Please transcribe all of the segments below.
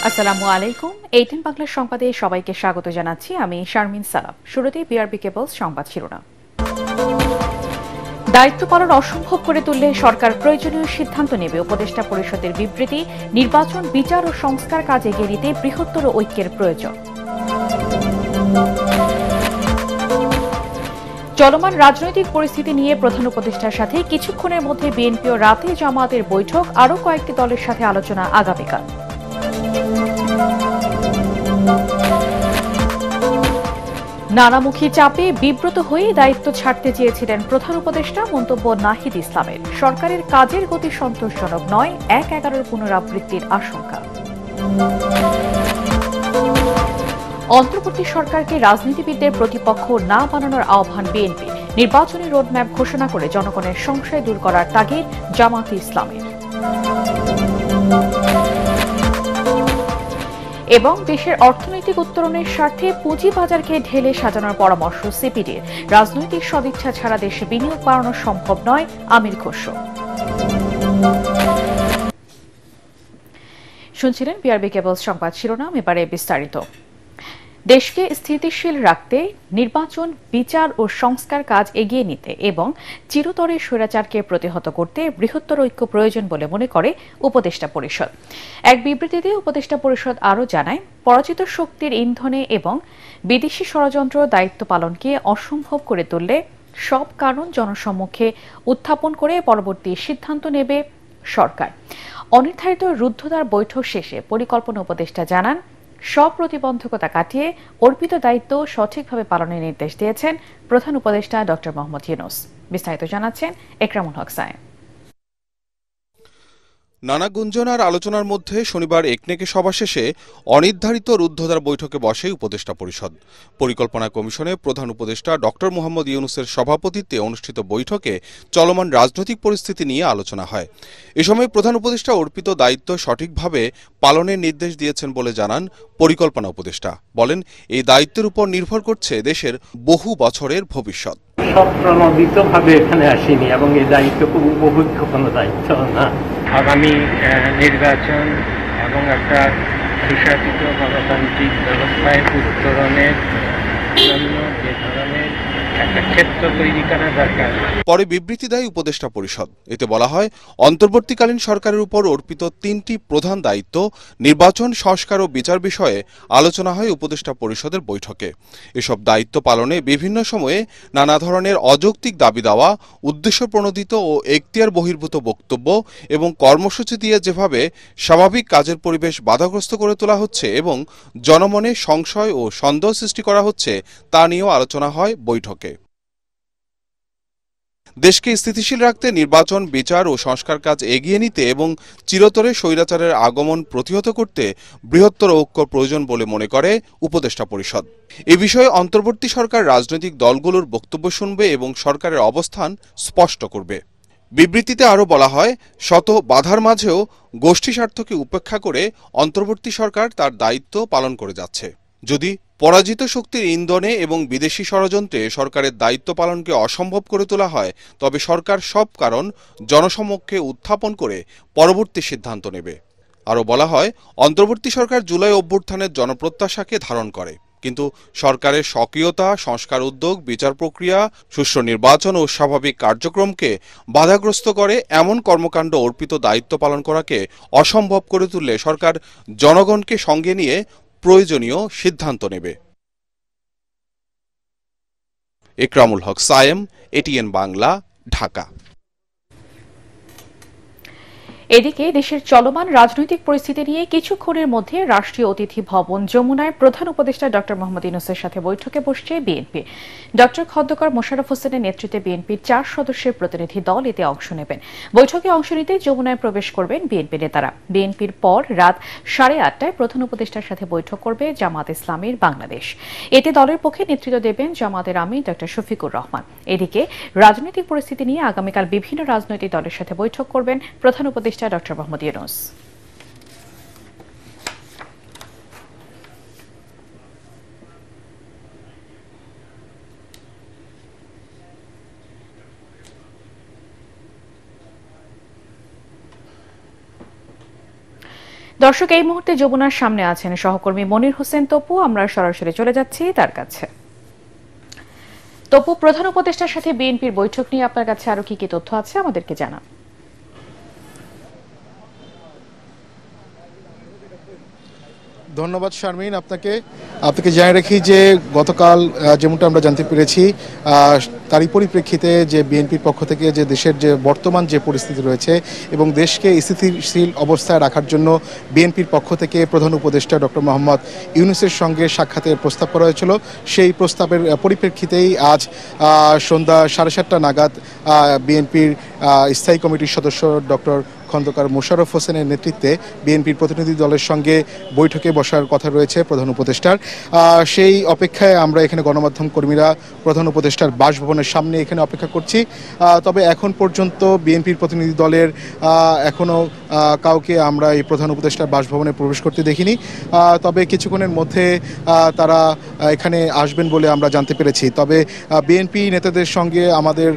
আসসালামু আলাইকুম। 18 বাংলা সংবাদে সবাইকে স্বাগত জানাচ্ছি। আমি শারমিন সালাম। শুরুতেই বিআরবি কেবলস সংবাদ শিরোনাম। দায়িত্ব পালন অসম্ভব করে তুললে সরকার প্রয়োজনীয় সিদ্ধান্ত নেবে, উপদেষ্টা পরিষদের বিবৃতি। নির্বাচন, বিচার ও সংস্কার কাজ এগিয়ে নিতে বৃহত্তর ঐক্যের প্রয়োজন। চলমান রাজনৈতিক পরিস্থিতি নিয়ে প্রধান উপদেষ্টার সাথে কিছুক্ষণের মধ্যে বিএনপি ও রাতে জামায়াতের বৈঠক, আরও কয়েকটি দলের সাথে আলোচনা আগামীকাল। নানামুখী চাপে বিব্রত হয়ে দায়িত্ব ছাড়তে চেয়েছিলেন প্রধান উপদেষ্টা, মন্তব্য নাহিদ ইসলামের। সরকারের কাজের গতি সন্তোষজনক নয়, ১/১১ পুনরাবৃত্তির আশঙ্কা। অন্তর্বর্তী সরকারকে রাজনীতিবিদদের প্রতিপক্ষ না বানানোর আহ্বান বিএনপি। নির্বাচনী রোডম্যাপ ঘোষণা করে জনগণের সংশয় দূর করার তাগিদ জামায়াতে ইসলামের। এবং দেশের অর্থনৈতিক উত্তরণের স্বার্থে পুঁজিবাজারকে ঢেলে সাজানোর পরামর্শ সিপিডির। রাজনৈতিক সদিচ্ছা ছাড়া দেশে বিনিয়োগ বাড়ানো সম্ভব নয়, আমির খসরু। শুনছিলেন বিআরবি কেবলস সংবাদ শিরোনাম, এবারে বিস্তারিত। দেশকে স্থিতিশীল রাখতে, নির্বাচন, বিচার ও সংস্কার কাজ এগিয়ে নিতে এবং চিরতরে স্বৈরাচারকে প্রতিহত করতে বৃহত্তর ঐক্য প্রয়োজন বলে মনে করে উপদেষ্টা পরিষদ। এক বিবৃতিতে উপদেষ্টা পরিষদ আরও জানায়, পরাজিত শক্তির ইন্ধনে এবং বিদেশি ষড়যন্ত্র দায়িত্ব পালনকে অসম্ভব করে তুললে সব কারণ জনসম্মুখে উত্থাপন করে পরবর্তী সিদ্ধান্ত নেবে সরকার। অনির্ধারিত রুদ্ধদ্বার বৈঠক শেষে পরিকল্পনা উপদেষ্টা জানান, সব প্রতিবন্ধকতা কাটিয়ে অর্পিত দায়িত্ব সঠিকভাবে পালনের নির্দেশ দিয়েছেন প্রধান উপদেষ্টা ড. মোহাম্মদ ইউনূস। বিস্তারিত জানাচ্ছেন একরামুল হক সায়েম। নানা গুঞ্জন আর আলোচনার মধ্যে শনিবার একনেকে সভা শেষে অনির্ধারিত রুদ্ধদ্বার বৈঠকে বসে উপদেষ্টা পরিষদ। পরিকল্পনা কমিশনে প্রধান উপদেষ্টা ড. মোহাম্মদ ইউনূসের সভাপতিত্বে অনুষ্ঠিত বৈঠকে চলমান রাজনৈতিক পরিস্থিতি নিয়ে আলোচনা হয়। এ সময় প্রধান উপদেষ্টা অর্পিত দায়িত্ব সঠিকভাবে পালনের নির্দেশ দিয়েছেন বলে জানান পরিকল্পনা উপদেষ্টা। বলেন, এই দায়িত্বের উপর নির্ভর করছে দেশের বহু বছরের ভবিষ্যৎ। স্বপ্রণোদিতভাবে এখানে আসিনি এবং এই দায়িত্ব খুব উপভোগ্য কোনো দায়িত্ব না। আগামী নির্বাচন এবং একটা সুশাসিত গণতান্ত্রিক ব্যবস্থায় উত্তরণের জন্য যে ধরনের একটা ক্ষেত্র তৈরি করা দরকার। পরে বিবৃতি দেয় উপদেষ্টা পরিষদ। এতে বলা হয়, অন্তর্বর্তীকালীন সরকারের উপর অর্পিত ৩টি প্রধান দায়িত্ব, নির্বাচন, সংস্কার ও বিচার বিষয়ে আলোচনা হয় উপদেষ্টা পরিষদের বৈঠকে। এসব দায়িত্ব পালনে বিভিন্ন সময়ে নানা ধরনের অযৌক্তিক দাবি দেওয়া, উদ্দেশ্য প্রণোদিত ও এখতিয়ার বহির্ভূত বক্তব্য এবং কর্মসূচি দিয়ে যেভাবে স্বাভাবিক কাজের পরিবেশ বাধাগ্রস্ত করে তোলা হচ্ছে এবং জনমনে সংশয় ও সন্দেহ সৃষ্টি করা হচ্ছে, তা নিয়েও আলোচনা হয় বৈঠকে। দেশকে স্থিতিশীল রাখতে নির্বাচন, বিচার ও সংস্কার কাজ এগিয়ে নিতে এবং চিরতরে স্বৈরাচারের আগমন প্রতিহত করতে বৃহত্তর ঐক্য প্রয়োজন বলে মনে করে উপদেষ্টা পরিষদ। এ বিষয়ে অন্তর্বর্তী সরকার রাজনৈতিক দলগুলোর বক্তব্য শুনবে এবং সরকারের অবস্থান স্পষ্ট করবে। বিবৃতিতে আরও বলা হয়, শত বাধার মাঝেও গোষ্ঠী স্বার্থকে উপেক্ষা করে অন্তর্বর্তী সরকার তার দায়িত্ব পালন করে যাচ্ছে। যদি পরাজিত শক্তির ইন্ধনে এবং বিদেশি ষড়যন্ত্রে সরকারের দায়িত্ব পালনকে অসম্ভব করে তোলা হয়, তবে সরকার সব কারণ জনসমক্ষে উত্থাপন করে পরবর্তী সিদ্ধান্ত নেবে। আরও বলা হয়, অন্তর্বর্তী সরকার জুলাই অভ্যুত্থানের জনপ্রত্যাশাকে ধারণ করে, কিন্তু সরকারের সক্রিয়তা, সংস্কার উদ্যোগ, বিচার প্রক্রিয়া, সুষ্ঠু নির্বাচন ও স্বাভাবিক কার্যক্রমকে বাধাগ্রস্ত করে এমন কর্মকাণ্ড অর্পিত দায়িত্ব পালন করাকে অসম্ভব করে তুললে সরকার জনগণকে সঙ্গে নিয়ে প্রয়োজনীয় সিদ্ধান্ত নেবে। একরামুল হক সায়েম, এটিএন বাংলা, ঢাকা। এদিকে দেশের চলমান রাজনৈতিক পরিস্থিতি নিয়ে কিছুক্ষণের মধ্যে রাষ্ট্রীয় অতিথি ভবন যমুনায় প্রধান উপদেষ্টা ড. মোহাম্মদ ইউনূসের সাথে বৈঠকে বসছে বিএনপি। ড. খন্দকার মোশাররফ হোসেনের নেতৃত্বে বিএনপির 4 সদস্যের প্রতিনিধি দল এতে অংশ নেবেন। বৈঠকে অংশ নিতে যমুনায় প্রবেশ করবেন বিএনপি নেতারা। বিএনপির পর রাত 8:30টায় প্রধান উপদেষ্টার সাথে বৈঠক করবে জামায়াতে ইসলামীর বাংলাদেশ। এতে দলের পক্ষে নেতৃত্ব দেবেন জামায়াতের আমির ড. শফিকুর রহমান। এদিকে রাজনৈতিক পরিস্থিতি নিয়ে আগামীকাল বিভিন্ন রাজনৈতিক দলের সাথে বৈঠক করবেন প্রধান উপদেষ্টা ড. মোহাম্মদ ইউনূস। দর্শক, এই মুহূর্তে যমুনার সামনে আছেন সহকর্মী মনির হোসেন তপু। আমরা সরাসরি চলে যাচ্ছি তার কাছে। তপু, প্রধান উপদেষ্টার সাথে বিএনপির বৈঠক নিয়ে আপনার কাছে আরো কি কি তথ্য আছে আমাদেরকে জানান। ধন্যবাদ শারমিন, আপনাকে জানিয়ে রাখি যে গতকাল যেমনটা আমরা জানতে পেরেছি, তারই পরিপ্রেক্ষিতে যে বিএনপির পক্ষ থেকে যে দেশের যে বর্তমান যে পরিস্থিতি রয়েছে এবং দেশকে স্থিতিশীল অবস্থায় রাখার জন্য বিএনপির পক্ষ থেকে প্রধান উপদেষ্টা ডক্টর মোহাম্মদ ইউনূসের সঙ্গে সাক্ষাতের প্রস্তাব করা হয়েছিল। সেই প্রস্তাবের পরিপ্রেক্ষিতেই আজ সন্ধ্যা 7:30 নাগাদ বিএনপির স্থায়ী কমিটির সদস্য ডক্টর খন্দকার মোশাররফ হোসেনের নেতৃত্বে বিএনপির প্রতিনিধি দলের সঙ্গে বৈঠকে বসার কথা রয়েছে প্রধান উপদেষ্টার। সেই অপেক্ষায় আমরা এখানে গণমাধ্যম কর্মীরা প্রধান উপদেষ্টার বাসভবনের সামনে এখানে অপেক্ষা করছি। তবে এখন পর্যন্ত বিএনপির প্রতিনিধি দলের এখনও কাউকে আমরা এই প্রধান উপদেষ্টার বাসভবনে প্রবেশ করতে দেখিনি। তবে কিছুক্ষণের মধ্যে তারা এখানে আসবেন বলে আমরা জানতে পেরেছি। তবে বিএনপি নেতাদের সঙ্গে আমাদের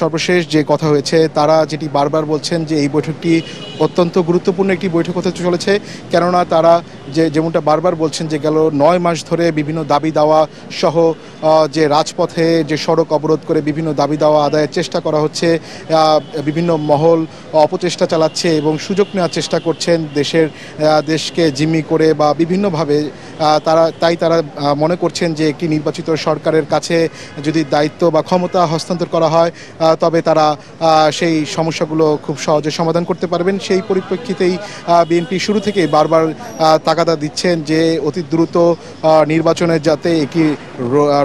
সর্বশেষ যে কথা হয়েছে, তারা যেটি বারবার বলছেন যে এই বৈঠকটি অত্যন্ত গুরুত্বপূর্ণ একটি বৈঠক হতে চলেছে। কেননা তারা যেমনটা বারবার বলছেন যে গেল 9 মাস ধরে বিভিন্ন দাবি দাওয়া সহ যে রাজপথে যে সড়ক অবরোধ করে বিভিন্ন দাবি দাওয়া আদায়ের চেষ্টা করা হচ্ছে, বিভিন্ন মহল অপচেষ্টা চালাচ্ছে এবং সুযোগ নেওয়ার চেষ্টা করছেন দেশকে জিম্মি করে বা বিভিন্নভাবে। তারা মনে করছেন যে একটি নির্বাচিত সরকারের কাছে যদি দায়িত্ব বা ক্ষমতা হস্তান্তর করা হয় তবে তারা সেই সমস্যাগুলো খুব সহজে সমাধান করতে পারবেন। সেই পরিপ্রেক্ষিতেই বিএনপি শুরু থেকে বারবার তাগাদা দিচ্ছেন যে অতি দ্রুত নির্বাচনের যাতে একটি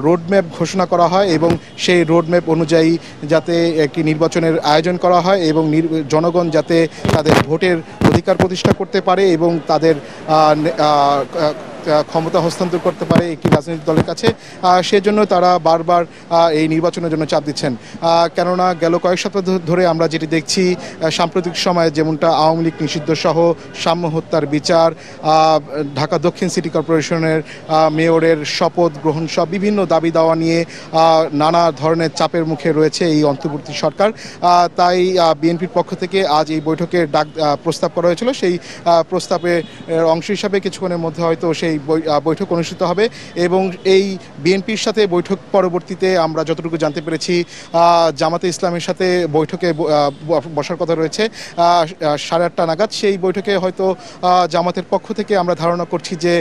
রোডম্যাপ ঘোষণা করা হয় এবং সেই রোডম্যাপ অনুযায়ী যাতে একটি নির্বাচনের আয়োজন করা হয় এবং জনগণ যাতে তাদের ভোটের অধিকার প্রতিষ্ঠা করতে পারে এবং তাদের ক্ষমতা হস্তান্তর করতে পারে একটি রাজনৈতিক দলের কাছে। সেজন্য তারা বারবার এই নির্বাচনের জন্য চাপ দিচ্ছেন। কেননা গেল কয়েক সপ্তাহ ধরে আমরা যেটি দেখছি, সাম্প্রতিক সময়ে যেমনটা আওয়ামী লীগ নিষিদ্ধ সহ সাম্য হত্যার বিচার, ঢাকা দক্ষিণ সিটি কর্পোরেশনের মেয়রের শপথ গ্রহণ সব বিভিন্ন দাবি দাওয়া নিয়ে নানা ধরনের চাপের মুখে রয়েছে এই অন্তর্বর্তী সরকার। তাই বিএনপির পক্ষ থেকে আজ এই বৈঠকের প্রস্তাব করা হয়েছিল। সেই প্রস্তাবের অংশ হিসাবে কিছুক্ষণের মধ্যে হয়তো সেই বৈঠক অনুষ্ঠিত হবে এবং এই বিএনপির সাথে বৈঠক পরবর্তীতে আমরা যতটুকু জানতে পেরেছি জামাতে ইসলামের সাথে বৈঠকে বসার কথা রয়েছে 8:30 নাগাদ। সেই বৈঠকে হয়তো জামাতের পক্ষ থেকে আমরা ধারণা করছি যে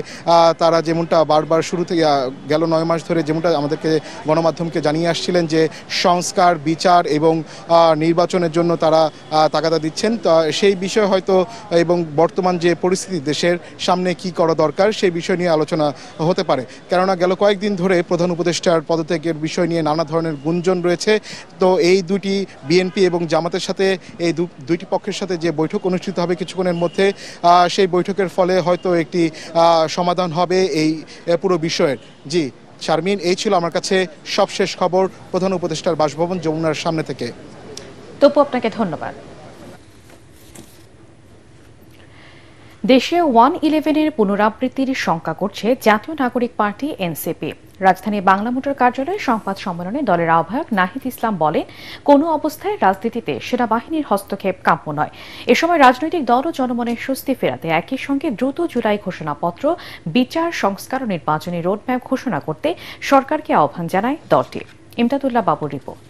তারা যেমনটা বারবার শুরু থেকে গেল 9 মাস ধরে যেমনটা আমাদেরকে গণমাধ্যমকে জানিয়ে আসছিলেন যে সংস্কার, বিচার এবং নির্বাচনের জন্য তারা তাগাদা দিচ্ছেন, সেই বিষয়ে হয়তো এবং বর্তমান যে পরিস্থিতি দেশের সামনে কি করা দরকার সেই বিষয় নিয়ে আলোচনা হতে পারে। কেননা গেল কয়েকদিন ধরে প্রধান উপদেষ্টার পদত্যাগের বিষয় নিয়ে নানা ধরনের গুঞ্জন রয়েছে। তো এই দুটি বিএনপি এবং জামাতের সাথে এই দুইটি পক্ষের সাথে যে বৈঠক অনুষ্ঠিত হবে কিছুক্ষণের মধ্যে, সেই বৈঠকের ফলে হয়তো একটি সমাধান হবে এই পুরো বিষয়ের। জি শারমিন, এই ছিল আমার কাছে সবশেষ খবর প্রধান উপদেষ্টার বাসভবন যমুনার সামনে থেকে। তপু, আপনাকে ধন্যবাদ। দেশে 111-এর পুনরাবৃত্তির শঙ্কা করছে জাতীয় নাগরিক পার্টি এনসিপি। রাজধানী বাংলা মোটর কার্যালয়ে সংবাদ সম্মেলনে দলের আহ্বায়ক নাহিদ ইসলাম বলেন, কোনো অবস্থায় রাজনীতিতে সেনাবাহিনীর হস্তক্ষেপ কাম্য নয়। এ সময় রাজনৈতিক দল ও জনমনের স্বস্তি ফেরাতে একই সঙ্গে দ্রুত জুলাই ঘোষণাপত্র, বিচার, সংস্কার ও নির্বাচনী রোডম্যাপ ঘোষণা করতে সরকারকে আহ্বান জানায় দলটি। ইমদাদুল্লাহ বাবুর রিপোর্ট।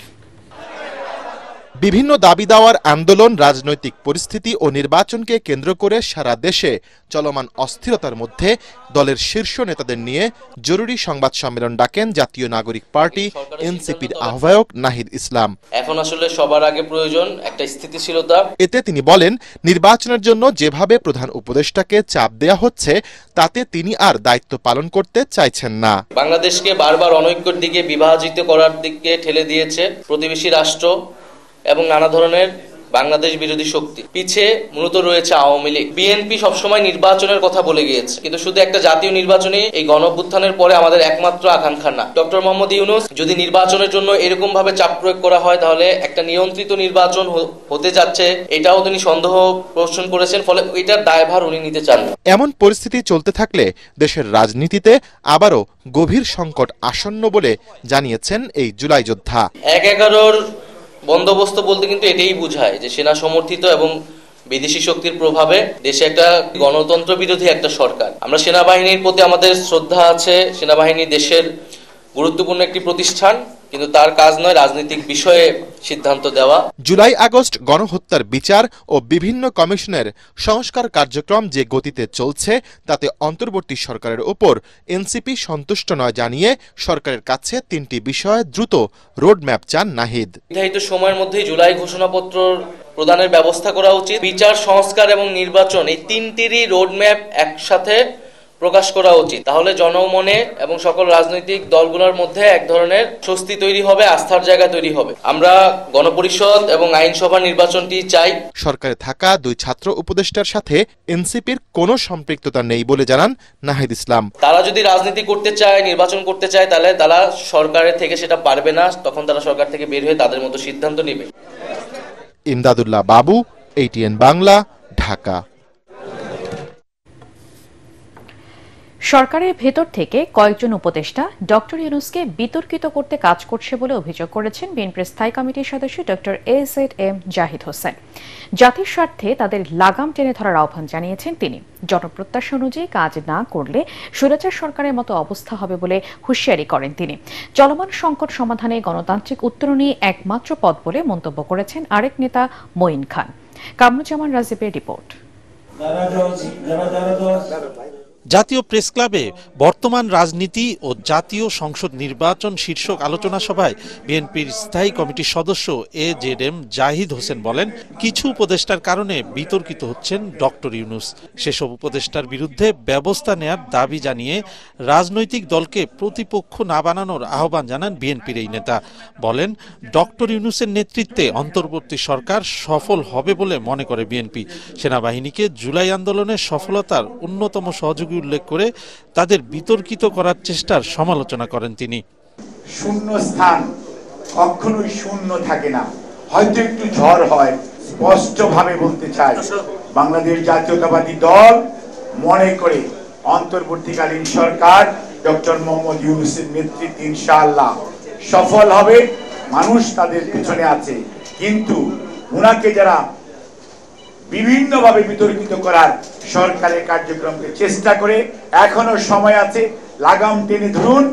বিভিন্ন দাবি দাওয়ার আন্দোলন, রাজনৈতিক পরিস্থিতি ও নির্বাচনকে কেন্দ্র করে সারা দেশে চলমান অস্থিরতার মধ্যে দলের শীর্ষ নেতাদের নিয়ে জরুরি সংবাদ সম্মেলন ডাকেন জাতীয় নাগরিক পার্টি এনসিপির আহ্বায়ক নাহিদ ইসলাম। এখন আসলে সবার আগে প্রয়োজন একটা স্থিতিশীলতা। এতে তিনি বলেন, নির্বাচনের জন্য যেভাবে প্রধান উপদেষ্টাকে চাপ দেয়া হচ্ছে তাতে তিনি আর দায়িত্ব পালন করতে চাইছেন না। বাংলাদেশকে বারবার অনৈক্যের দিকে, বিভাজিত করার দিকে ঠেলে দিয়েছে প্রতিবেশী রাষ্ট্র এবং নানা ধরনের বাংলাদেশ বিরোধী শক্তি। পিছে মূলত রয়েছে আওয়ামী লীগ। বিএনপি সবসময় নির্বাচনের কথা বলে গিয়েছে, কিন্তু শুধু একটা জাতীয় নির্বাচনে এই গণঅভ্যুত্থানের পরে আমাদের একমাত্র আকাঙ্ক্ষা না। ডক্টর মোহাম্মদ ইউনূস যদি নির্বাচনের জন্য এরকম ভাবে চাপ প্রয়োগ করা হয় তাহলে একটা নিয়ন্ত্রিত নির্বাচন হতে যাচ্ছে, এটাও তিনি সন্দেহ পোষণ করেছেন, ফলে এটার দায়ভার উনি নিতে চান। এমন পরিস্থিতি চলতে থাকলে দেশের রাজনীতিতে আবারও গভীর সংকট আসন্ন বলে জানিয়েছেন এই জুলাই যোদ্ধা। 1-11 বন্দোবস্ত বলতে কিন্তু এটাই বোঝায় যে সেনা সমর্থিত এবং বিদেশি শক্তির প্রভাবে দেশে একটা গণতন্ত্র বিরোধী একটা সরকার। আমরা সেনাবাহিনীর প্রতি আমাদের শ্রদ্ধা আছে। সেনাবাহিনী দেশের গুরুত্বপূর্ণ একটি প্রতিষ্ঠান, কিন্তু তার কাজ নয় রাজনৈতিক বিষয়ে সিদ্ধান্ত দেওয়া। জুলাই আগস্ট গণহত্যার বিচার ও বিভিন্ন কমিশনের সংস্কার কার্যক্রম যে গতিতে চলছে তাতে অন্তর্বর্তী সরকারের উপর এনসিপি সন্তুষ্ট নয় জানিয়ে সরকারের কাছে 3টি বিষয়ে দ্রুত রোডম্যাপ চান নাহিদ। নির্ধারিত সময়ের মধ্যেই জুলাই ঘোষণাপত্র প্রদানের ব্যবস্থা করা উচিত। বিচার, সংস্কার এবং নির্বাচন এই 3টিরই রোডম্যাপ একসাথে প্রকাশ করা উচিত। তাহলে জনমনে এবং সকল রাজনৈতিক দলগুলোর মধ্যে এক ধরনের স্বস্তি তৈরি হবে, আস্থার জায়গা তৈরি হবে। আমরা গণপরিষদ এবং আইনসভা নির্বাচনটি চাই। সরকারে থাকা 2 ছাত্র উপদেষ্টার সাথে এনসিপির কোনো সম্পৃক্ততা নেই বলে জানান নাহিদ ইসলাম। তারা যদি রাজনীতি করতে চায়, নির্বাচন করতে চায়, তাহলে তারা সরকারের থেকে সেটা পারবে না। তখন তারা সরকার থেকে বের হয়ে তাদের মতো সিদ্ধান্ত নেবে। ইমদাদুল্লাহ বাবু, ATN বাংলা, ঢাকা। সরকারের ভেতর থেকে কয়েকজন উপদেষ্টা ডক্টর ইউনূসকে বিতর্কিত করতে কাজ করছে বলে অভিযোগ করেছেন বিএনপির স্থায়ী কমিটির সদস্য ডক্টর AZM জাহিদ হোসেন। জাতির স্বার্থে তাদের লাগাম টেনে ধরার আহ্বান জানিয়েছেন তিনি। জনপ্রত্যাশা অনুযায়ী কাজ না করলে স্বৈরাচার সরকারের মতো অবস্থা হবে বলে হুঁশিয়ারি করেন তিনি। চলমান সংকট সমাধানে গণতান্ত্রিক উত্তরণই একমাত্র পথ বলে মন্তব্য করেছেন আরেক নেতা মঈন খান। কামরুজ্জামান রাজীবের রিপোর্ট। জাতীয় প্রেস ক্লাবে বর্তমান রাজনীতি ও জাতীয় সংসদ নির্বাচন শীর্ষক আলোচনা সভায় বিএনপির স্থায়ী কমিটির সদস্য AZM জাহিদ হোসেন বলেন, কিছু উপদেষ্টার কারণে বিতর্কিত হচ্ছেন ডক্টর ইউনূস। সেসব উপদেষ্টার বিরুদ্ধে ব্যবস্থা নেয়ার দাবি জানিয়ে রাজনৈতিক দলকে প্রতিপক্ষ না বানানোর আহ্বান জানান বিএনপির এই নেতা। বলেন, ডক্টর ইউনূসের নেতৃত্বে অন্তর্বর্তী সরকার সফল হবে বলে মনে করে বিএনপি। সেনাবাহিনীকে জুলাই আন্দোলনের সফলতার অন্যতম সহযোগী উল্লেখ করে তাদের বিতর্কিত করার চেষ্টার সমালোচনা করেন তিনি। শূন্য স্থান কখনোই শূন্য থাকে না, হয়তো একটু ঝড় হয়। স্পষ্টভাবে বলতে চাই, বাংলাদেশ জাতীয়তাবাদী দল মনে করে অন্তর্বর্তীকালীন সরকার ডক্টর মোহাম্মদ ইউনূসের নেতৃত্বে ইনশাআল্লাহ সফল হবে। মানুষ তাদের পিছনে আছে, কিন্তু উনাকে যারা বিভিন্নভাবে বিতর্কিত করার সরকারের কার্যক্রমকে চেষ্টা করে, এখনো সময় আছে, লাগাম টেনে ধরুন।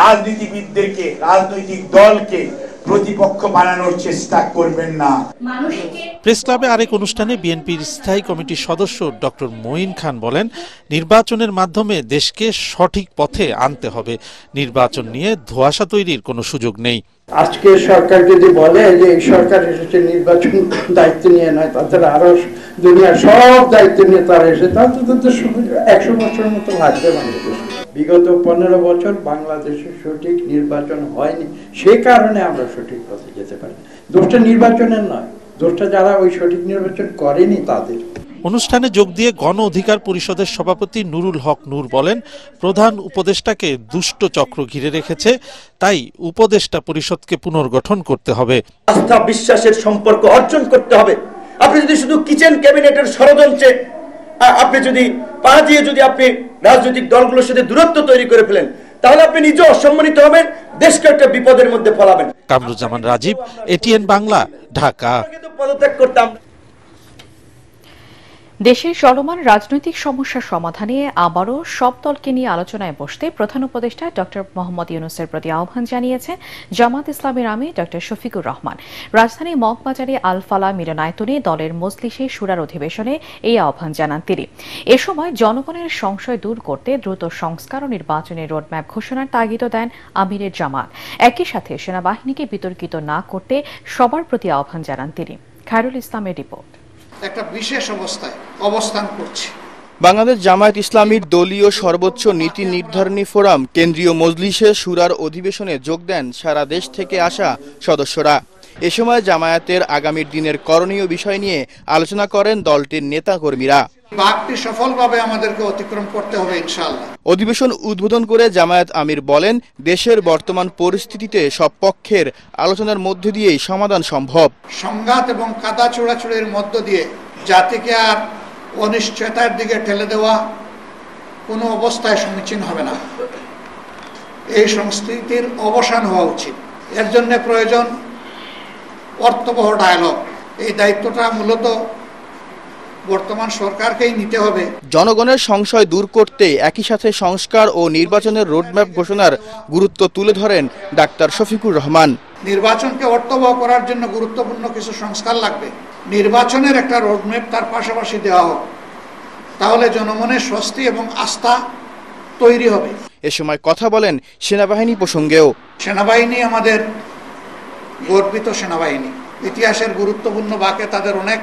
রাজনীতিবিদদেরকে, রাজনৈতিক দলকে প্রতিপক্ষ বানানোর চেষ্টা করবেন না। প্রেস ক্লাবে আরেক অনুষ্ঠানে বিএনপির স্থায়ী কমিটির সদস্য ডক্টর মঈন খান বলেন, নির্বাচনের মাধ্যমে দেশকে সঠিক পথে আনতে হবে। নির্বাচন নিয়ে ধোঁয়াশা তৈরির কোনো সুযোগ নেই। আজকে সরকার যদি বলে যে এই সরকার এসেছে নির্বাচন দায়িত্ব নিয়ে নয়, তাদের আরো দুনিয়ার সব দায়িত্ব নিয়ে তারা এসে, তাহলে তো 100 বছরের মতো লাগবে বাংলাদেশ। বিগত 15 বছর বাংলাদেশে সঠিক নির্বাচন হয়নি, সেই কারণে আমরা সঠিক পথে যেতে পারি। দোষটা নির্বাচনের নয়, দোষটা যারা ওই সঠিক নির্বাচন করেনি তাদের। অনুষ্ঠানে যোগ দিয়ে গণ অধিকার পরিষদের সভাপতি নুরুল হক নূর বলেন, প্রধান উপদেষ্টাকে দুষ্ট চক্র ঘিরে রেখেছে, তাই উপদেষ্টা পরিষদকে পুনর্গঠন করতে হবে। আস্থা বিশ্বাসের সম্পর্ক অর্জন করতে হবে। আপনি যদি শুধু কিচেন ক্যাবিনেটের ষড়যন্ত্রে আপনি যদি পা দিয়ে যদি আপনি রাজনৈতিক দলগুলোর সাথে দূরত্ব তৈরি করে ফেলেন, তাহলে আপনি নিজে অসম্মানিত হবেন, দেশকে একটা বিপদের মধ্যে ফেলাবেন। কামরুজ্জামান রাজীব, ATN বাংলা, ঢাকা। পদত্যাগ করতাম। দেশের চলমান রাজনৈতিক সমস্যার সমাধানে আবারও সব দলকে নিয়ে আলোচনায় বসতে প্রধান উপদেষ্টা ডক্টর মোহাম্মদ ইউনূসের প্রতি আহ্বান জানিয়েছেন জামাত ইসলামের আমির ডক্টর শফিকুর রহমান। রাজধানী মগবাজারে আল ফালা মিলনায়তনে দলের মজলিসে শুরার অধিবেশনে এই আহ্বান জানান তিনি। এ সময় জনগণের সংশয় দূর করতে দ্রুত সংস্কার ও নির্বাচনের রোডম্যাপ ঘোষণার তাগিদও দেন আমিরের জামাত। একই সাথে সেনাবাহিনীকে বিতর্কিত না করতে সবার প্রতি আহ্বান জানান তিনি। খায়রুল ইসলামের রিপোর্ট। একটা বিশেষ অবস্থায় অবস্থান করছে। বাংলাদেশ জামায়াত ইসলামীর দলীয় সর্বোচ্চ নীতি নির্ধারণী ফোরাম কেন্দ্রীয় মজলিসে শুরার অধিবেশনে যোগ দেন সারা দেশ থেকে আসা সদস্যরা। এ সময় জামায়াতের আগামী দিনের করণীয় বিষয় নিয়ে আলোচনা করেন দলটির নেতা কর্মীরা। বাঘটি সফলভাবে আমাদেরকে অতিক্রম করতে হবে ইনশাআল্লাহ। অধিবেশন উদ্বোধন করে জামায়াত আমির বলেন, দেশের বর্তমান পরিস্থিতিতে সব পক্ষের আলোচনার মধ্যে দিয়েই সমাধান সম্ভব। সংঘাত এবং কাদা ছোড়াছুড়ির মধ্য দিয়ে জাতিকে আর অনিশ্চয়তার দিকে ঠেলে দেওয়া কোনো অবস্থায় সমীচীন হবে না। এই সংস্কৃতির অবসান হওয়া উচিত। এর জন্য প্রয়োজন অর্থবহ ডায়ালগ। এই দায়িত্বটা মূলত বর্তমান সরকারকেই নিতে হবে। জনগণের সংশয় দূর করতে একই সাথে সংস্কার ও নির্বাচনের রোডম্যাপ ঘোষণার গুরুত্ব তুলে ধরেন ডাক্তার শফিকুর রহমান। নির্বাচনকে অর্থবহ করার জন্য গুরুত্বপূর্ণ কিছু সংস্কার লাগবে। নির্বাচনের একটা রোডম্যাপ তার পাশাপাশি দেওয়া হোক, তাহলে জনমনের স্বস্তি এবং আস্থা তৈরি হবে। এ সময় কথা বলেন সেনাবাহিনী প্রসঙ্গেও। সেনাবাহিনী আমাদের গর্বিত সেনাবাহিনী, ইতিহাসের গুরুত্বপূর্ণ বাঁকে তাদের অনেক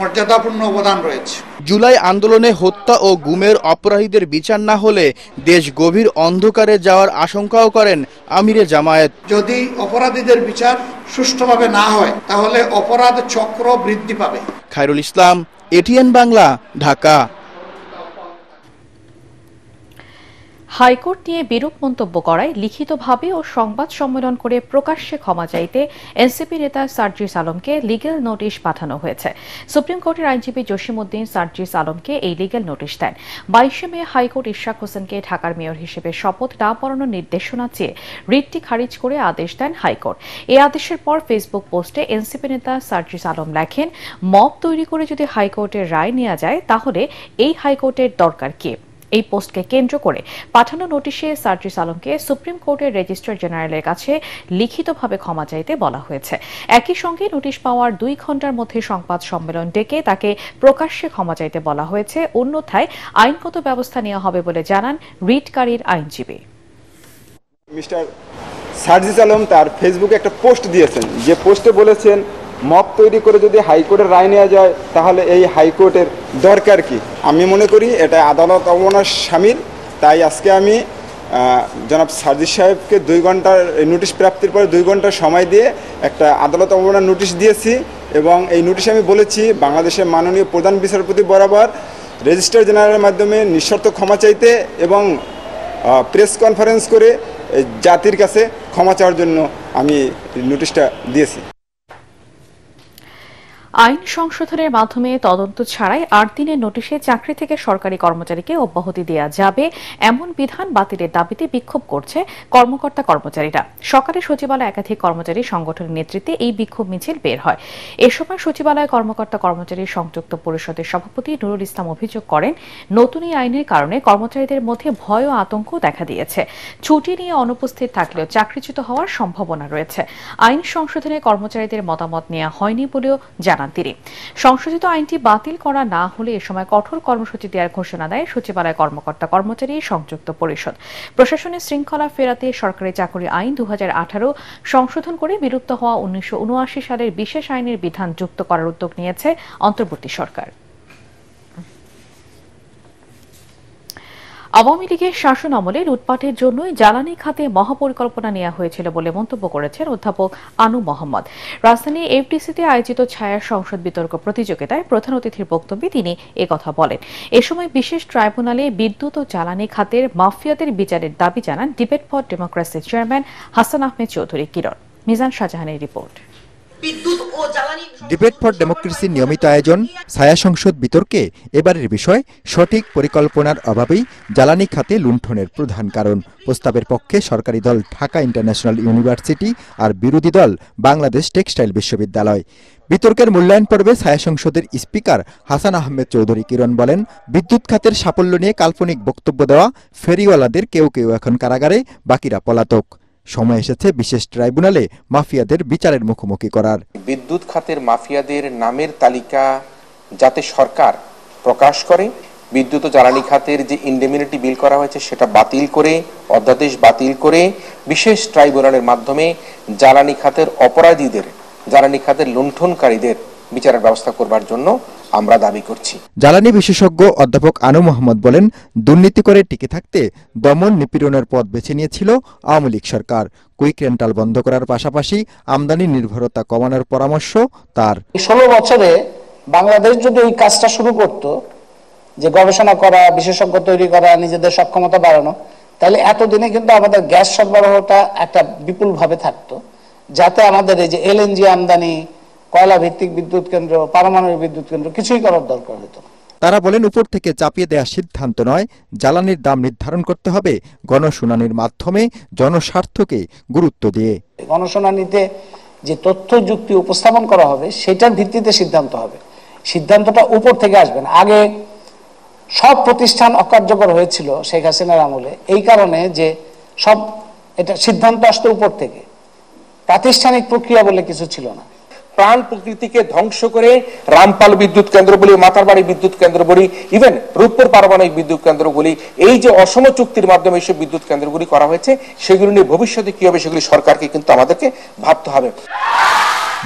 মর্যাদাপূর্ণ অবদান রয়েছে। জুলাই আন্দোলনে হত্যা ও গুমের অপরাধীদের বিচার না হলে দেশ গভীর অন্ধকারে যাওয়ার আশঙ্কাও করেন আমিরে জামায়াত। যদি অপরাধীদের বিচার সুষ্ঠুভাবে না হয় তাহলে অপরাধ চক্র বৃদ্ধি পাবে। খায়রুল ইসলাম, এটিএন বাংলা, ঢাকা। হাইকোর্ট নিয়ে বিরূপ মন্তব্য করায় লিখিতভাবে ও সংবাদ সম্মেলন করে প্রকাশ্যে ক্ষমা চাইতে এনসিপি নেতা সার্জিস আলমকে লিগ্যাল নোটিশ পাঠানো হয়েছে। সুপ্রিম কোর্টের আইনজীবী জসিমউদ্দিন সার্জিস আলমকে এই লিগ্যাল নোটিশ দেন। 22 মে হাইকোর্ট ইশরাক হোসেনকে ঢাকার মেয়র হিসেবে শপথ না পড়ানোর নির্দেশনা চেয়ে রিটটি খারিজ করে আদেশ দেন হাইকোর্ট। এই আদেশের পর ফেসবুক পোস্টে এনসিপি নেতা সার্জিস আলম লেখেন, মব তৈরি করে যদি হাইকোর্টের রায় নেওয়া যায় তাহলে এই হাইকোর্টের দরকার কি? এই পোস্টকে কেন্দ্র করে পাঠানো নোটিশে সার্জিস আলমকে সুপ্রিম কোর্টের রেজিস্ট্রার জেনারেলের কাছে লিখিতভাবে ক্ষমা চাইতে বলা হয়েছে। একই সঙ্গে নোটিশ পাওয়ার 2 ঘণ্টার মধ্যে সংবাদ সম্মেলন ডেকে তাকে প্রকাশ্যে ক্ষমা চাইতে বলা হয়েছে, অন্যথায় আইনগত ব্যবস্থা নেওয়া হবে বলে জানান রিটকারীর আইনজীবী। মিস্টার সার্জিস আলম তার ফেসবুকে একটা পোস্ট দিয়েছেন, যে পোস্টে বলেছেন মব তৈরি করে যদি হাইকোর্টের রায় নেওয়া যায় তাহলে এই হাইকোর্টের দরকার কি? আমি মনে করি এটা আদালত অবমাননার শামিল। তাই আজকে আমি জনাব সার্জিস সাহেবকে 2 ঘন্টার নোটিশ প্রাপ্তির পরে 2 ঘন্টার সময় দিয়ে একটা আদালত অবমাননার নোটিশ দিয়েছি এবং এই নোটিশে আমি বলেছি বাংলাদেশের মাননীয় প্রধান বিচারপতি বরাবর রেজিস্ট্রার জেনারেলের মাধ্যমে নিঃশর্ত ক্ষমা চাইতে এবং প্রেস কনফারেন্স করে জাতির কাছে ক্ষমা চাওয়ার জন্য আমি নোটিশটা দিয়েছি। আইন সংশোধনের মাধ্যমে তদন্ত ছাড়াই 8 দিনের নোটিশে চাকরি থেকে সরকারি কর্মচারীকে অব্যাহতি দেওয়া যাবে এমন বিধান বাতিলের দাবিতে বিক্ষোভ করছে কর্মকর্তা কর্মচারীরা। সকালে সচিবালয়ে একাধিক কর্মচারী সংগঠনের নেতৃত্বে এই বিক্ষোভ মিছিল বের হয়। এ সময় সচিবালয় কর্মকর্তা কর্মচারী সংযুক্ত পরিষদের সভাপতি নুরুল ইসলাম অভিযোগ করেন, নতুন এই আইনের কারণে কর্মচারীদের মধ্যে ভয় ও আতঙ্ক দেখা দিয়েছে। ছুটি নিয়ে অনুপস্থিত থাকলেও চাকরিচ্যুত হওয়ার সম্ভাবনা রয়েছে। আইন সংশোধনে কর্মচারীদের মতামত নেওয়া হয়নি বলেও জানান তিনি। সংশোধিত আইনটি বাতিল করা না হলে এ সময় কঠোর কর্মসূচি দেওয়ার ঘোষণা দেয় সচিবালয় কর্মকর্তা কর্মচারী সংযুক্ত পরিষদ। প্রশাসনের শৃঙ্খলা ফেরাতে সরকারি চাকরি আইন 2018 সংশোধন করে বিলুপ্ত হওয়া 1979 সালের বিশেষ আইনের বিধান যুক্ত করার উদ্যোগ নিয়েছে অন্তর্বর্তী সরকার। আওয়ামী লীগের শাসন আমলে লুটপাটের জন্যই জ্বালানি খাতে মহাপরিকল্পনা নেওয়া হয়েছিল বলে মন্তব্য করেছেন অধ্যাপক আনু মোহাম্মদ। রাজধানীর এফডিসিতে আয়োজিত ছায়া সংসদ বিতর্ক প্রতিযোগিতায় প্রধান অতিথির বক্তব্যে তিনি একথা বলেন। এ সময় বিশেষ ট্রাইব্যুনালে বিদ্যুৎ ও জ্বালানি খাতের মাফিয়াদের বিচারের দাবি জানান ডিবেট ফর ডেমোক্রেসির চেয়ারম্যান হাসান আহমেদ চৌধুরী কিরণ। মিজান শাহজাহানের রিপোর্ট। ডিবেট ফর ডেমোক্রেসির নিয়মিত আয়োজন ছায়া সংসদ বিতর্কে এবারের বিষয় সঠিক পরিকল্পনার অভাবেই জ্বালানি খাতে লুণ্ঠনের প্রধান কারণ। প্রস্তাবের পক্ষে সরকারি দল ঢাকা ইন্টারন্যাশনাল ইউনিভার্সিটি আর বিরোধী দল বাংলাদেশ টেক্সটাইল বিশ্ববিদ্যালয়। বিতর্কের মূল্যায়ন পর্বে ছায়া সংসদের স্পিকার হাসান আহমেদ চৌধুরী কিরণ বলেন, বিদ্যুৎ খাতের সাফল্য নিয়ে কাল্পনিক বক্তব্য দেওয়া ফেরিওয়ালাদের কেউ কেউ এখন কারাগারে, বাকিরা পলাতক। সময় এসেছে বিশেষ ট্রাইব্যুনালে মাফিয়াদের বিচারের মুখোমুখি করার। বিদ্যুৎ খাতের মাফিয়াদের নামের তালিকা যাতে সরকার প্রকাশ করে, বিদ্যুৎ ও জ্বালানি খাতের যে ইন্ডেমনিটি বিল করা হয়েছে সেটা বাতিল করে, অধ্যাদেশ বাতিল করে বিশেষ ট্রাইব্যুনালের মাধ্যমে জ্বালানি খাতের অপরাধীদের, জ্বালানি খাতের লুণ্ঠনকারীদের বিচারের ব্যবস্থা করবার জন্য আমরা দাবি করছি। জ্বালানি বিশেষজ্ঞ অধ্যাপক আনু মোহাম্মদ বলেন, দুর্নীতি করে টিকে থাকতে দমন নিপীড়নের পথ বেছে নিয়েছিল আওয়ামী লীগ সরকার। কুইক রেন্টাল বন্ধ করার পাশাপাশি আমদানি নির্ভরতা কমানোর পরামর্শ তার। 16 বছরে বাংলাদেশ যদি ওই কাজটা শুরু করত, যে গবেষণা করা, বিশেষজ্ঞ তৈরি করা, নিজেদের সক্ষমতা বাড়ানো, তাহলে এতদিনে কিন্তু আমাদের গ্যাস সরবরাহটা একটা বিপুল ভাবে থাকতো, যাতে আমাদের এই যে এলএনজি আমদানি, কয়লা ভিত্তিক বিদ্যুৎ কেন্দ্র, পারমাণবিক বিদ্যুৎ কেন্দ্র কিছুই করার দরকার হতো। তারা বলেন, উপর থেকে চাপিয়ে দেওয়া সিদ্ধান্ত নয়, জ্বালানির দাম নির্ধারণ করতে হবে গণশুনানির মাধ্যমে, জনস্বার্থকে গুরুত্ব দিয়ে। গণশুনানিতে যে তথ্য যুক্তি উপস্থাপন করা হবে সেটার ভিত্তিতে সিদ্ধান্ত হবে। সিদ্ধান্তটা উপর থেকে আসবে না। আগে সব প্রতিষ্ঠান অকার্যকর হয়েছিল শেখ হাসিনার আমলে, এই কারণে যে সব এটা সিদ্ধান্ত আসতো উপর থেকে, প্রাতিষ্ঠানিক প্রক্রিয়া বলে কিছু ছিল না। প্রাণ প্রকৃতিকে ধ্বংস করে রামপাল বিদ্যুৎ কেন্দ্র বলি, মাতারবাড়ি বিদ্যুৎ কেন্দ্র বলি, ইভেন রূপপুর পারমাণবিক বিদ্যুৎ কেন্দ্র বলি, এই যে অসম চুক্তির মাধ্যমে এইসব বিদ্যুৎ কেন্দ্রগুলি করা হয়েছে, সেগুলো নিয়ে ভবিষ্যতে কি হবে সেগুলি সরকারকে কিন্তু আমাদেরকে ভাবতে হবে।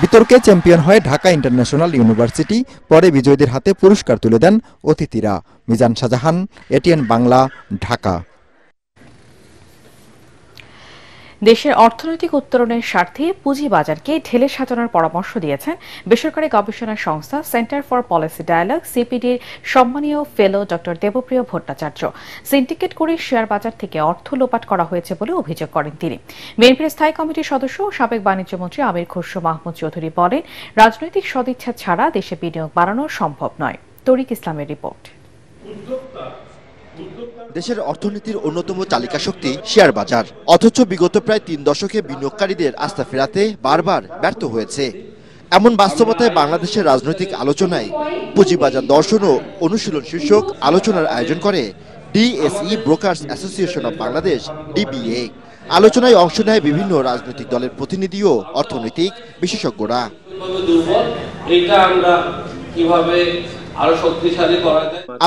বিতর্কে চ্যাম্পিয়ন হয় ঢাকা ইন্টারন্যাশনাল ইউনিভার্সিটি। পরে বিজয়ীদের হাতে পুরস্কার তুলে দেন অতিথিরা। মিজান শাহজাহান, এটিএন বাংলা, ঢাকা। দেশের অর্থনৈতিক উত্তরণের স্বার্থে পুঁজিবাজারকে ঢেলে সাজানোর পরামর্শ দিয়েছেন বেসরকারি গবেষণা সংস্থা সেন্টার ফর পলিসি ডায়ালগ সিপিডির সম্মানীয় fellow doctor Debapriya Bhattacharya. Syndicate করে শেয়ার বাজার থেকে অর্থ লোপাট করা হয়েছে বলে অভিযোগ করেন তিনি। বিএনপির স্থায়ী কমিটির সদস্য ও সাবেক বাণিজ্যমন্ত্রী আমির খসরু মাহমুদ চৌধুরী বলেন, রাজনৈতিক সদিচ্ছা ছাড়া দেশে বিনিয়োগ বাড়ানো সম্ভব নয়। তরিক ইসলামের রিপোর্ট। দেশের অর্থনীতির অন্যতম চালিকা শক্তি শেয়ার বাজার, অথচ বিগত প্রায় 3 দশকে বিনিয়োগকারীদের আস্থা ফেরাতে বারবার ব্যর্থ হয়েছে। এমন বাস্তবতায় বাংলাদেশের রাজনৈতিক আলোচনায় পুঁজিবাজার দর্শন ও অনুশীলন শীর্ষক আলোচনার আয়োজন করে DSE brokers association of Bangladesh, DBA. আলোচনায় অংশ নেয় বিভিন্ন রাজনৈতিক দলের প্রতিনিধি ও অর্থনৈতিক বিশেষজ্ঞরা।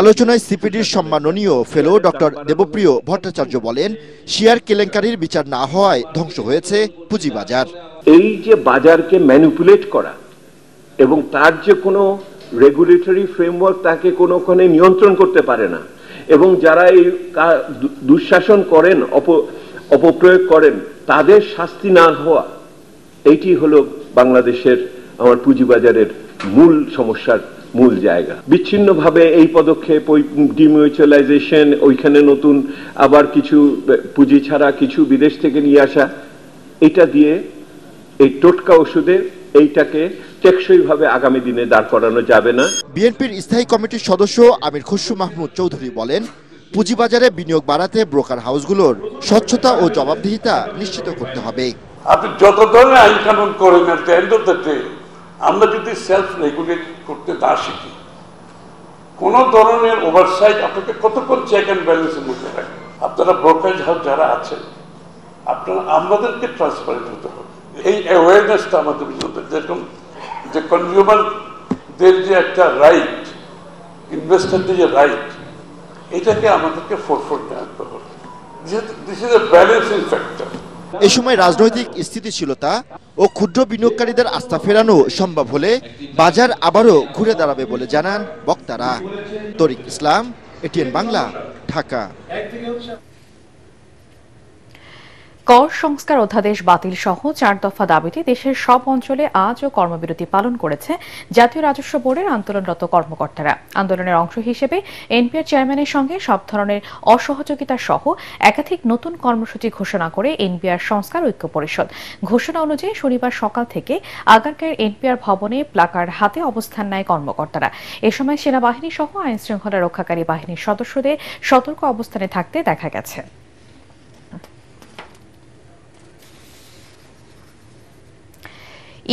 আলোচনায় সিপিডির সম্মাননীয় ফেলো ডক্টর দেবপ্রিয় ভট্টাচার্য বলেন, শেয়ার কেলেঙ্কারির বিচার না হওয়ায় ধ্বংস হয়েছে পুঁজিবাজার। এই যে বাজারকে ম্যানিপুলেট করা এবং তার যে কোনো রেগুলেটরি ফ্রেমওয়ার্ক তাকে কোনোখানে নিয়ন্ত্রণ করতে পারে না, এবং যারা এই দুঃশাসন করেন, অপপ্রয়োগ করেন, তাদের শাস্তি না হওয়া, এইটি হলো বাংলাদেশের আমার পুঁজিবাজারের মূল সমস্যার মূল জায়গা। বিচ্ছিন্নভাবে এই পদক্ষেপ, ওই ডিমিউচুয়ালাইজেশন, ওইখানে নতুন আবার কিছু পুঁজি ছাড়া কিছু বিদেশ থেকে নিয়ে আসা, এটা দিয়ে এই টোটকা ওষুধে এইটাকে টেকসইভাবে আগামী দিনে দাঁড় করানো যাবে না। বিএনপির স্থায়ী কমিটির সদস্য আমির খসরু মাহমুদ চৌধুরী বলেন, পুঁজিবাজারে বিনিয়োগ বাড়াতে ব্রোকার হাউসগুলোর স্বচ্ছতা ও জবাবদিহিতা নিশ্চিত করতে হবে। আপনি যত ধরনের আইন কানুন করেন, at the end of the day আমরা যদি সেলফ রেগুলেট করতে না শিখি, কোন ধরনের ওভারসাইট আপনাকে কতক্ষণ চেক অ্যান্ড ব্যালেন্সের মধ্যে রাখে। আপনারা ব্রোকারেজ হাউস যারা আছেন, আপনারা আমাদেরকে ট্রান্সপারেন্ট হতে হবে। এই অ্যাওয়ারনেসটা আমাদের মধ্যে, যেরকম যে কনজিউমারদের যে একটা রাইট, ইনভেস্টরদের যে রাইট, এটাকে আমাদেরকে ফোরফ্রন্টে আনতে হবে। This is a balancing factor. এই সময় রাজনৈতিক স্থিতিশীলতা ও ক্ষুদ্র বিনিয়োগকারীদের আস্থা ফেরানো সম্ভব হলে বাজার আবারও ঘুরে দাঁড়াবে বলে জানান বক্তারা। তরিক ইসলাম, এটিএন বাংলা, ঢাকা। কর সংস্কার অধ্যাদেশ বাতিল সহ 4 দফা দাবিতে দেশের সব অঞ্চলে আজও কর্মবিরতি পালন করেছে জাতীয় রাজস্ব বোর্ডের আন্দোলনরত কর্মকর্তারা। আন্দোলনের অংশ হিসেবে এনপিআর চেয়ারম্যানের সঙ্গে সব ধরনের অসহযোগিতা সহ একাধিক নতুন কর্মসূচি ঘোষণা করে এনপিআর সংস্কার ঐক্য পরিষদ। ঘোষণা অনুযায়ী শনিবার সকাল থেকে আগারগাঁয়ের এনপিআর ভবনে প্লাকার্ড হাতে অবস্থান নেয় কর্মকর্তারা। এ সময় সেনাবাহিনী সহ আইন শৃঙ্খলা রক্ষাকারী বাহিনীর সদস্যদের সতর্ক অবস্থানে থাকতে দেখা গেছে।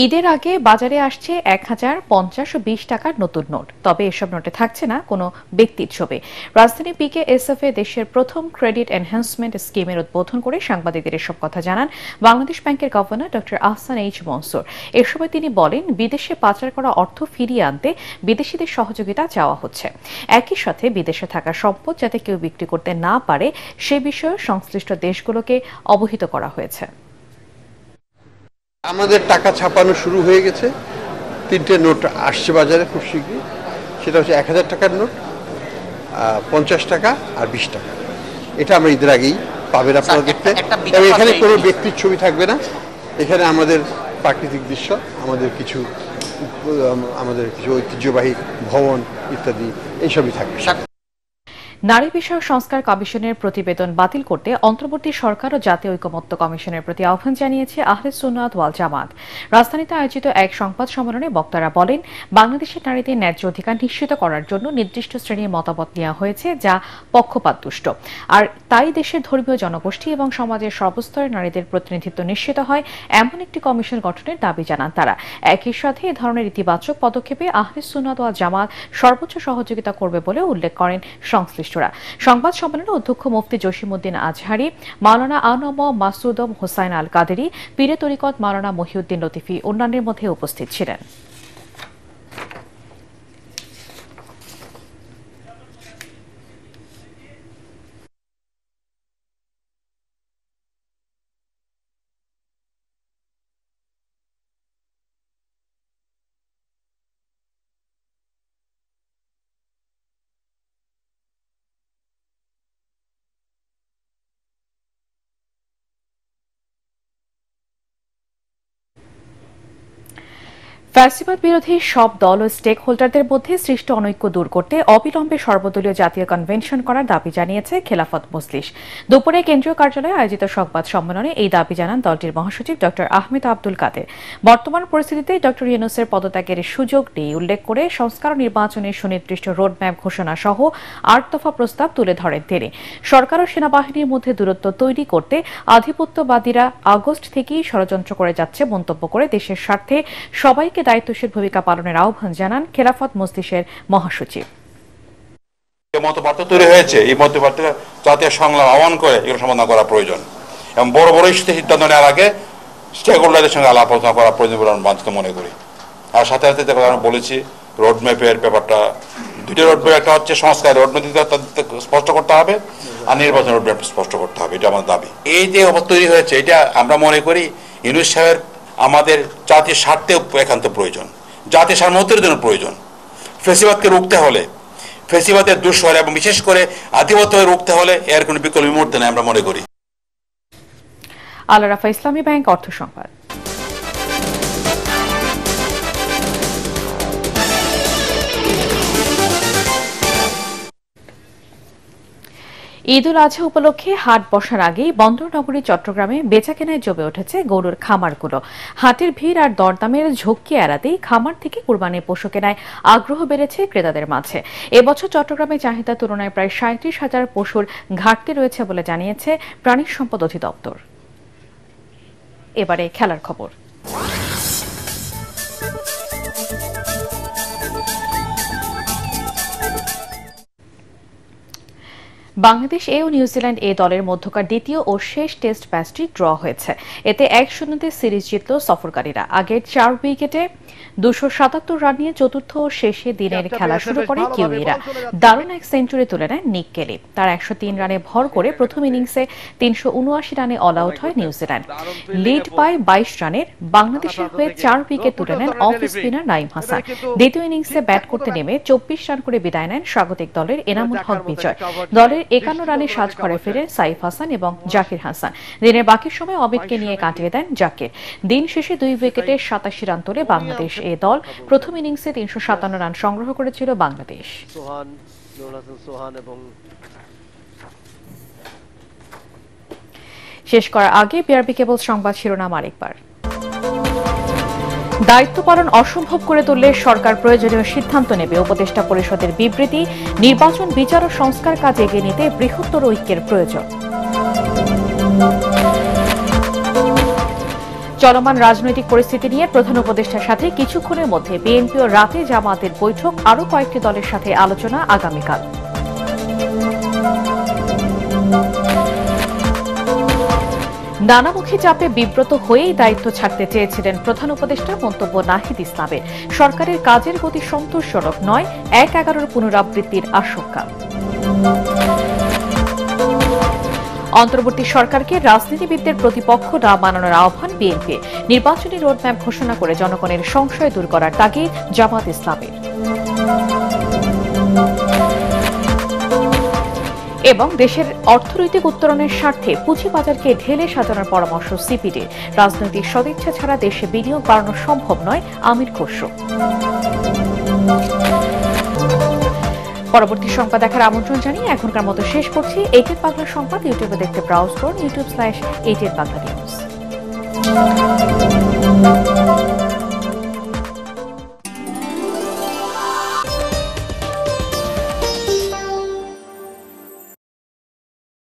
ঈদের আগে বাজারে আসছে 1000, 50 ও 20 টাকার নতুন নোট। তবে এসব নোটে থাকছে না কোনো ব্যক্তির ছবি। রাজধানী পিকেএসএফ এ দেশের প্রথম ক্রেডিট এনহ্যান্সমেন্ট স্কিমের উদ্বোধন করে সাংবাদিকদের এসব কথা জানান বাংলাদেশ ব্যাংকের governor doctor Ahsan H Mansur. এ সময় তিনি বলেন, বিদেশে পাচার করা অর্থ ফিরিয়ে আনতে বিদেশিদের সহযোগিতা চাওয়া হচ্ছে। একই সাথে বিদেশে থাকা সম্পদ যাতে কেউ বিক্রি করতে না পারে সে বিষয়ে সংশ্লিষ্ট দেশগুলোকে অবহিত করা হয়েছে। আমাদের টাকা ছাপানো শুরু হয়ে গেছে। 3টে নোট আসছে বাজারে খুব শীঘ্রই। সেটা হচ্ছে 1000 টাকার নোট, 50 টাকা আর 20 টাকা। এটা আমরা ঈদের আগেই পাবেন আপনারা দেখতে। এবং এখানে কোনো ব্যক্তির ছবি থাকবে না। এখানে আমাদের প্রাকৃতিক দৃশ্য, আমাদের কিছু ঐতিহ্যবাহী ভবন ইত্যাদি এইসবই থাকবে। নারী বিষয়ক সংস্কার কমিশনের প্রতিবেদন বাতিল করতে অন্তর্বর্তী সরকার ও জাতীয় ঐকমত্য কমিশনের প্রতি আহ্বান জানিয়েছে আহলে সুন্নাত ওয়াল জামাত। রাজধানীতে আয়োজিত এক সংবাদ সম্মেলনে বক্তারা বলেন, বাংলাদেশের নারীদের ন্যায্য অধিকার নিশ্চিত করার জন্য নির্দিষ্ট শ্রেণীর মতামত নেওয়া হয়েছে, যা পক্ষপাতদুষ্ট। আর তাই দেশের ধর্মীয় জনগোষ্ঠী এবং সমাজের সর্বস্তরের নারীদের প্রতিনিধিত্ব নিশ্চিত হয় এমন একটি কমিশন গঠনের দাবি জানান তারা। একই সাথে এ ধরনের ইতিবাচক পদক্ষেপে আহলে সুন্নাত ওয়াল জামাত সর্বোচ্চ সহযোগিতা করবে বলে উল্লেখ করেন সংশ্লিষ্টরা। সংবাদ সম্মেলনে অধ্যক্ষ মুফতি জসিমউদ্দিন আজহারি, মাওলানা আনম মাসুদম হোসাইন আল কাদেরি, পীরে তরিকত মাওলানা মহিউদ্দিন লতিফি অন্যান্যের মধ্যে উপস্থিত ছিলেন। ফ্যাসিবাদ বিরোধী সব দল ও স্টেক হোল্ডারদের মধ্যে সৃষ্ট অনৈক্য দূর করতে অবিলম্বে সর্বদলীয় জাতীয় কনভেনশন করার দাবি জানিয়েছে খেলাফত মজলিস। দুপুরে কেন্দ্রীয় কার্যালয়ে আয়োজিত সংবাদ সম্মেলনে এই দাবি জানান দলটির মহাসচিব ড আহমেদ আব্দুল কাদের। বর্তমান পরিস্থিতিতে ড ইউনূসের পদত্যাগের সুযোগ নেই উল্লেখ করে সংস্কার ও নির্বাচনের সুনির্দিষ্ট রোডম্যাপ ঘোষণা সহ ৮ দফা প্রস্তাব তুলে ধরেন তিনি। সরকার ও সেনাবাহিনীর মধ্যে দূরত্ব তৈরি করতে আধিপত্যবাদীরা আগস্ট থেকেই ষড়যন্ত্র করে যাচ্ছে মন্তব্য করে দেশের স্বার্থে সবাইকে দায়িত্বশীল ভূমিকা পালনের আহ্বান জানান খেলাফত মজলিসের মহাসচিব। মতপার্থক্য তৈরি হয়েছে, এই মতপার্থক্য জাতীয় সংলাপ আহ্বান করে এগুলো সমাধান করা প্রয়োজন এবং বড় বড় ইস্যুতে সিদ্ধান্ত নেওয়ার আগে স্টেক হোল্ডারদের সঙ্গে আলাপ আলোচনা করা প্রয়োজন বলে আমি বাঞ্ছিত মনে করি। আর সাথে সাথে আমি বলেছি রোডম্যাপের ব্যাপারটা, দুটো রোডম্যাপ, একটা হচ্ছে সংস্কার রোডম্যাপ স্পষ্ট করতে হবে আর নির্বাচন রোডম্যাপ স্পষ্ট করতে হবে, এটা আমার দাবি। এই যে অবস্থা তৈরি হয়েছে এটা আমরা মনে করি ইউনূস সাহেবের আমাদের জাতির স্বার্থে একান্ত প্রয়োজন, জাতির সার্বভৌমত্বের জন্য প্রয়োজন। ফ্যাসিবাদকে রুখতে হলে, ফ্যাসিবাদের দুঃসহ এবং বিশেষ করে আধিপত্য রুখতে হলে এর কোনো বিকল্প মুহূর্তে নেই আমরা মনে করি। আল রাফা ইসলামী ব্যাংক অর্থ সংবাদ। ঈদ উল আজহা উপলক্ষে হাট বসার আগেই বন্দরনগরী চট্টগ্রামে বেচাকেনায় জমে উঠেছে গরুর খামারগুলো। হাটের ভিড় আর দরদামের ঝক্কি এড়াতেই খামার থেকে কুরবানির পশু কেনায় আগ্রহ বেড়েছে ক্রেতাদের মাঝে। এবছর চট্টগ্রামে চাহিদার তুলনায় প্রায় ৩৭,০০০ পশুর ঘাটতি রয়েছে বলে জানিয়েছে প্রাণী সম্পদ অধিদপ্তর। এবারে খেলার খবর। বাংলাদেশ এ ও নিউজিল্যান্ড এ দলের মধ্যকার দ্বিতীয় ও শেষ টেস্ট ম্যাচটি ড্র হয়েছে। এতে ১-০ সিরিজ জিতল সফরকারীরা। আগের ৪ উইকেটে ২৭৭ রান নিয়ে চতুর্থ ও শেষে দিনের খেলা শুরু করে কিউইরা। দারুণ এক সেঞ্চুরি তুলে নেন নিক কেলি। তার ১০৩ রানে ভর করে প্রথম ইনিংসে ৩৭৯ রানে অল আউট হয় নিউজিল্যান্ড। লিড পায় ২২ রানের। বাংলাদেশের হয়ে ৪ উইকেট তুলে নেন অফ স্পিনার নাঈম হাসান। দ্বিতীয় ইনিংসে ব্যাট করতে নেমে ২৪ রান করে বিদায় নেন স্বাগতিক দলের এনামুল হক বিজয়। দলের ৫১ রানে সাজ ঘরে ফেরেন সাইফ হাসান এবং জাকির হাসান। দিনের বাকি সময় অবিদকে নিয়ে কাটিয়ে দেন জাকির। দিন শেষে ২ উইকেটে ৮৭ রান তোলে বাংলাদেশ এ দল। প্রথম ইনিংসে ৩৫৭ রান সংগ্রহ করেছিল বাংলাদেশ। শেষ করার আগে বিআরবি কেবল সংবাদ শিরোনাম আরেকবার। দায়িত্ব পালন অসম্ভব করে তুললে সরকার প্রয়োজনীয় সিদ্ধান্ত নেবে, উপদেষ্টা পরিষদের বিবৃতি। নির্বাচন, বিচার ও সংস্কার কাজ এগিয়ে নিতে বৃহত্তর ঐক্যের প্রয়োজন। চলমান রাজনৈতিক পরিস্থিতি নিয়ে প্রধান উপদেষ্টার সাথে কিছুক্ষণের মধ্যে বিএনপি ও রাতে জামাতের বৈঠক। আরও কয়েকটি দলের সাথে আলোচনা আগামীকাল। নানামুখী চাপে বিব্রত হয়েই দায়িত্ব ছাড়তে চেয়েছিলেন প্রধান উপদেষ্টা, মন্তব্য নাহিদ ইসলামের। সরকারের কাজের গতি সন্তোষজনক নয়, ১/১১ পুনরাবৃত্তির আশঙ্কা। অন্তর্বর্তী সরকারকে রাজনীতিবিদদের প্রতিপক্ষ না বানানোর আহ্বান বিএনপি। নির্বাচনী রোডম্যাপ ঘোষণা করে জনগণের সংশয় দূর করার তাগিদ জামাত ইসলামের। এবং দেশের অর্থনৈতিক উত্তরণের স্বার্থে পুঁজিবাজারকে ঢেলে সাজানোর পরামর্শ সিপিডির। রাজনৈতিক সদিচ্ছা ছাড়া দেশে বিনিয়োগ বাড়ানো সম্ভব নয়, আমির খসরু। পরবর্তী সংবাদ দেখার আমন্ত্রণ জানিয়ে এখনকার মতো শেষ করছি। ATN বাংলা সংবাদ ইউটিউবে দেখতে ব্রাউজ করুন youtube/ATN Bangla News।